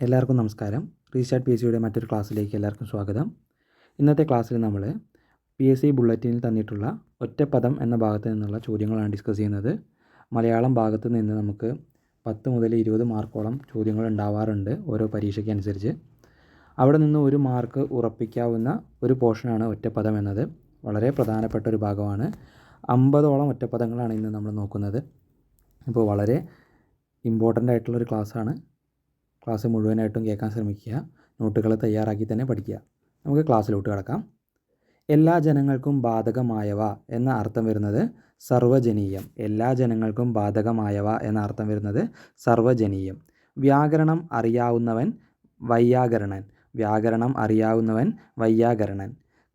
എല്ലാവർക്കും നമസ്കാരം. Restart P S സിയുടെ മറ്റൊരു ക്ലാസ്സിലേക്ക് എല്ലാവർക്കും സ്വാഗതം. ഇന്നത്തെ ക്ലാസ്സിൽ നമ്മൾ പി എസ് സി ബുള്ളറ്റിനിൽ തന്നിട്ടുള്ള ഒറ്റപ്പദം എന്ന ഭാഗത്ത് നിന്നുള്ള ചോദ്യങ്ങളാണ് ഡിസ്കസ് ചെയ്യുന്നത്. മലയാളം ഭാഗത്ത് നിന്ന് നമുക്ക് 10 മുതൽ 20 മാർക്കോളം ചോദ്യങ്ങൾ ഉണ്ടാവാറുണ്ട് ഓരോ പരീക്ഷയ്ക്ക് അനുസരിച്ച്. അവിടെ നിന്ന് ഒരു മാർക്ക് ഉറപ്പിക്കാവുന്ന ഒരു പോർഷനാണ് ഒറ്റപ്പദം എന്നത്. വളരെ പ്രധാനപ്പെട്ട ഒരു ഭാഗമാണ്. 50ഓളം ഒറ്റപ്പദങ്ങളാണ് ഇന്ന് നമ്മൾ നോക്കുന്നത്. അപ്പോൾ വളരെ ഇമ്പോർട്ടൻ്റ് ആയിട്ടുള്ളൊരു ക്ലാസ്സാണ്. ക്ലാസ് മുഴുവനായിട്ടും കേൾക്കാൻ ശ്രമിക്കുക. നോട്ടുകൾ തയ്യാറാക്കി തന്നെ പഠിക്കുക. നമുക്ക് ക്ലാസ്സിലോട്ട് കിടക്കാം. എല്ലാ ജനങ്ങൾക്കും ബാധകമായവ എന്ന അർത്ഥം വരുന്നത് സർവ്വജനീയം. എല്ലാ ജനങ്ങൾക്കും ബാധകമായവ എന്ന അർത്ഥം വരുന്നത് സർവ്വജനീയം. വ്യാകരണം അറിയാവുന്നവൻ വൈയാകരണൻ. വ്യാകരണം അറിയാവുന്നവൻ വൈയാകരണൻ.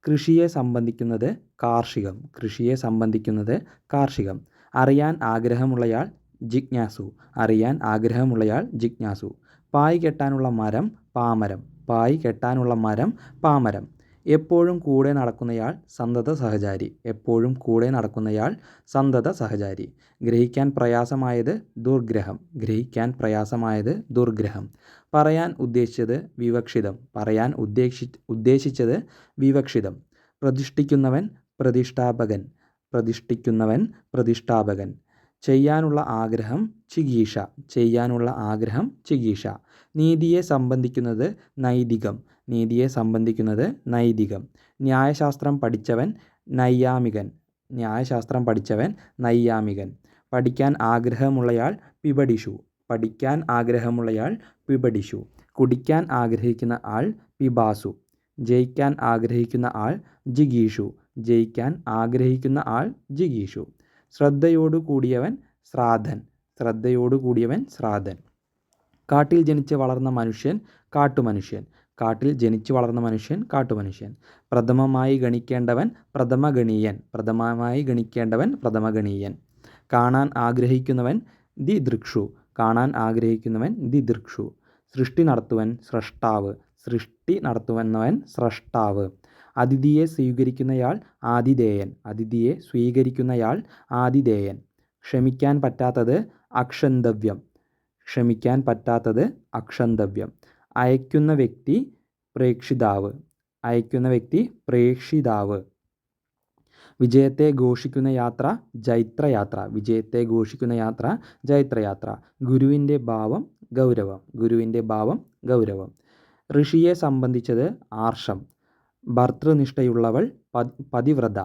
കൃഷിയെ സംബന്ധിക്കുന്നത് കാർഷികം. കൃഷിയെ സംബന്ധിക്കുന്നത് കാർഷികം. അറിയാൻ ആഗ്രഹമുള്ളയാൾ ജിജ്ഞാസു. അറിയാൻ ആഗ്രഹമുള്ളയാൾ ജിജ്ഞാസു. പായ് കെട്ടാനുള്ള മരം പാമരം. പായ് കെട്ടാനുള്ള മരം പാമരം. എപ്പോഴും കൂടെ നടക്കുന്നയാൾ സന്തത സഹചാരി. എപ്പോഴും കൂടെ നടക്കുന്നയാൾ സന്തത സഹചാരി. ഗ്രഹിക്കാൻ പ്രയാസമായത് ദുർഗ്രഹം. ഗ്രഹിക്കാൻ പ്രയാസമായത് ദുർഗ്രഹം. പറയാൻ ഉദ്ദേശിച്ചത് വിവക്ഷിതം. പറയാൻ ഉദ്ദേശിച്ചത് വിവക്ഷിതം. പ്രതിഷ്ഠിക്കുന്നവൻ പ്രതിഷ്ഠാപകൻ. പ്രതിഷ്ഠിക്കുന്നവൻ പ്രതിഷ്ഠാപകൻ. ചെയ്യാനുള്ള ആഗ്രഹം ചികീഷ. ചെയ്യാനുള്ള ആഗ്രഹം ചികീഷ. നീതിയെ സംബന്ധിക്കുന്നത് നൈതികം. നീതിയെ സംബന്ധിക്കുന്നത് നൈതികം. ന്യായശാസ്ത്രം പഠിച്ചവൻ നൈയാമികൻ. ന്യായശാസ്ത്രം പഠിച്ചവൻ നൈയാമികൻ. പഠിക്കാൻ ആഗ്രഹമുള്ളയാൾ പിബഡിഷു. പഠിക്കാൻ ആഗ്രഹമുള്ളയാൾ പിബഡിഷു. കുടിക്കാൻ ആഗ്രഹിക്കുന്ന ആൾ പിബാസു. ജയിക്കാൻ ആഗ്രഹിക്കുന്ന ആൾ ജിഗീഷു. ജയിക്കാൻ ആഗ്രഹിക്കുന്ന ആൾ ജിഗീഷു. ശ്രദ്ധയോടു കൂടിയവൻ ശ്രാദ്ധൻ. ശ്രദ്ധയോടു കൂടിയവൻ ശ്രാദ്ധൻ. കാട്ടിൽ ജനിച്ച് വളർന്ന മനുഷ്യൻ കാട്ടുമനുഷ്യൻ. കാട്ടിൽ ജനിച്ച് വളർന്ന മനുഷ്യൻ കാട്ടുമനുഷ്യൻ. പ്രഥമമായി ഗണിക്കേണ്ടവൻ പ്രഥമഗണീയൻ. പ്രഥമമായി ഗണിക്കേണ്ടവൻ പ്രഥമഗണീയൻ. കാണാൻ ആഗ്രഹിക്കുന്നവൻ ദിദൃക്ഷു. കാണാൻ ആഗ്രഹിക്കുന്നവൻ ദിദൃക്ഷു. സൃഷ്ടി നടത്തുവൻ സ്രഷ്ടാവ്. സൃഷ്ടി നടത്തുവന്നവൻ സ്രഷ്ടാവ്. അതിഥിയെ സ്വീകരിക്കുന്നയാൾ ആതിഥേയൻ. അതിഥിയെ സ്വീകരിക്കുന്നയാൾ ആതിഥേയൻ. ക്ഷമിക്കാൻ പറ്റാത്തത് അക്ഷന്തവ്യം. ക്ഷമിക്കാൻ പറ്റാത്തത് അക്ഷന്തവ്യം. അയക്കുന്ന വ്യക്തി പ്രേക്ഷിതാവ്. അയക്കുന്ന വ്യക്തി പ്രേക്ഷിതാവ്. വിജയത്തെ ഘോഷിക്കുന്ന യാത്ര ജൈത്രയാത്ര. വിജയത്തെ ഘോഷിക്കുന്ന യാത്ര ജൈത്രയാത്ര. ഗുരുവിൻ്റെ ഭാവം ഗൗരവം. ഗുരുവിൻ്റെ ഭാവം ഗൗരവം. ഋഷിയെ സംബന്ധിച്ചത് ആർഷം. ഭർതൃനിഷ്ഠയുള്ളവൾ പതിവ്രത.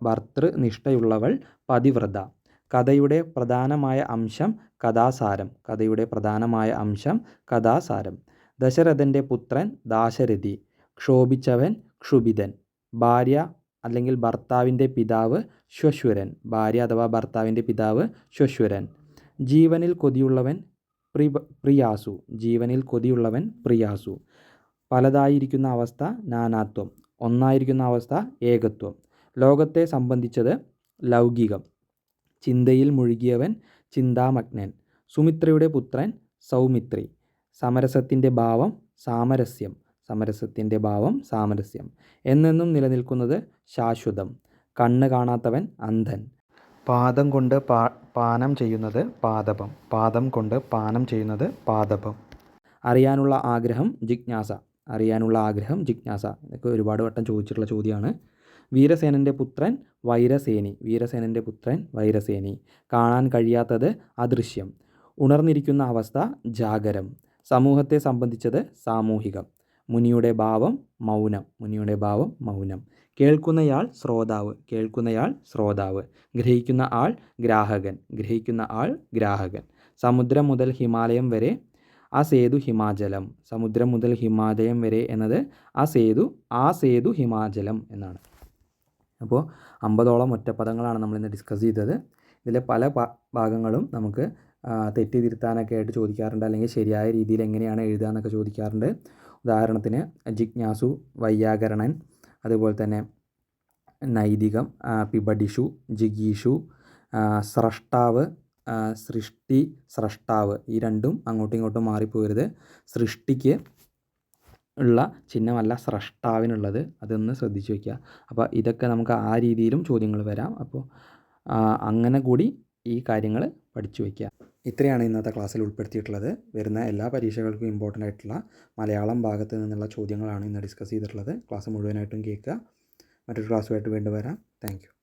ഭർതൃനിഷ്ഠയുള്ളവൾ പതിവ്രത. കഥയുടെ പ്രധാനമായ അംശം കഥാസാരം. കഥയുടെ പ്രധാനമായ അംശം കഥാസാരം. ദശരഥൻ്റെ പുത്രൻ ദാശരഥി. ക്ഷോഭിച്ചവൻ ക്ഷുഭിതൻ. ഭാര്യ അല്ലെങ്കിൽ ഭർത്താവിൻ്റെ പിതാവ് ശ്വശുരൻ. ഭാര്യ അഥവാ ഭർത്താവിൻ്റെ പിതാവ് ശ്വശുരൻ. ജീവനിൽ കൊതിയുള്ളവൻ പ്രിയാസു. ജീവനിൽ കൊതിയുള്ളവൻ പ്രിയാസു. പലതായിരിക്കുന്ന അവസ്ഥ നാനാത്വം. ഒന്നായിരിക്കുന്ന അവസ്ഥ ഏകത്വം. ലോകത്തെ സംബന്ധിച്ചത് ലൗകികം. ചിന്തയിൽ മുഴുകിയവൻ ചിന്താമഗ്നൻ. സുമിത്രയുടെ പുത്രൻ സൗമിത്രി. സമരസത്തിൻ്റെ ഭാവം സാമരസ്യം. സമരസത്തിൻ്റെ ഭാവം സാമരസ്യം. എന്നെന്നും നിലനിൽക്കുന്നത് ശാശ്വതം. കണ്ണ് കാണാത്തവൻ അന്ധൻ. പാദം കൊണ്ട് പാനം ചെയ്യുന്നത് പാദപം. പാദം കൊണ്ട് പാനം ചെയ്യുന്നത് പാദപം. അറിയാനുള്ള ആഗ്രഹം ജിജ്ഞാസ. അറിയാനുള്ള ആഗ്രഹം ജിജ്ഞാസ. ഇതൊക്കെ ഒരുപാട് വട്ടം ചോദിച്ചിട്ടുള്ള ചോദ്യമാണ്. വീരസേനൻ്റെ പുത്രൻ വൈരസേനി. വീരസേനൻ്റെ പുത്രൻ വൈരസേനി. കാണാൻ കഴിയാത്തത് അദൃശ്യം. ഉണർന്നിരിക്കുന്ന അവസ്ഥ ജാഗരം. സമൂഹത്തെ സംബന്ധിച്ചത് സാമൂഹികം. മുനിയുടെ ഭാവം മൗനം. മുനിയുടെ ഭാവം മൗനം. കേൾക്കുന്നയാൾ ശ്രോതാവ്. കേൾക്കുന്നയാൾ ശ്രോതാവ്. ഗ്രഹിക്കുന്ന ആൾ ഗ്രാഹകൻ. ഗ്രഹിക്കുന്ന ആൾ ഗ്രാഹകൻ. സമുദ്രം മുതൽ ഹിമാലയം വരെ അസേതു ഹിമാചലം. സമുദ്രം മുതൽ ഹിമാലയം വരെ എന്നത് അസേതു ഹിമാചലം എന്നാണ്. അപ്പോൾ 50ഓളം ഒറ്റപ്പദങ്ങളാണ് നമ്മളിന്ന് ഡിസ്കസ് ചെയ്തത്. ഇതിലെ പല ഭാഗങ്ങളും നമുക്ക് തെറ്റി തിരുത്താനൊക്കെ ആയിട്ട് ചോദിക്കാറുണ്ട്. അല്ലെങ്കിൽ ശരിയായ രീതിയിൽ എങ്ങനെയാണ് എഴുതുക എന്നൊക്കെ ചോദിക്കാറുണ്ട്. ഉദാഹരണത്തിന് ജിജ്ഞാസു, വൈയാകരണൻ, അതുപോലെ തന്നെ നൈതികം, പിബഡിഷു, ജിഗീഷു, സ്രഷ്ടാവ്, സൃഷ്ടി, സ്രഷ്ടാവ്. ഈ രണ്ടും അങ്ങോട്ടും ഇങ്ങോട്ടും മാറിപ്പോകരുത്. സൃഷ്ടിക്ക് ഉള്ള ചിഹ്നമല്ല സ്രഷ്ടാവിനുള്ളത്. അതൊന്ന് ശ്രദ്ധിച്ച് വയ്ക്കുക. അപ്പോൾ ഇതൊക്കെ നമുക്ക് ആ രീതിയിലും ചോദ്യങ്ങൾ വരാം. അപ്പോൾ അങ്ങനെ കൂടി ഈ കാര്യങ്ങൾ പഠിച്ചു വയ്ക്കുക. ഇത്രയാണ് ഇന്നത്തെ ക്ലാസ്സിൽ ഉൾപ്പെടുത്തിയിട്ടുള്ളത്. വരുന്ന എല്ലാ പരീക്ഷകൾക്കും ഇമ്പോർട്ടൻ്റ് ആയിട്ടുള്ള മലയാളം ഭാഗത്ത് നിന്നുള്ള ചോദ്യങ്ങളാണ് ഇന്ന് ഡിസ്കസ് ചെയ്തിട്ടുള്ളത്. ക്ലാസ് മുഴുവനായിട്ടും കേൾക്കുക. മറ്റൊരു ക്ലാസ്സുമായിട്ട് വീണ്ടും വരാം. Thank you.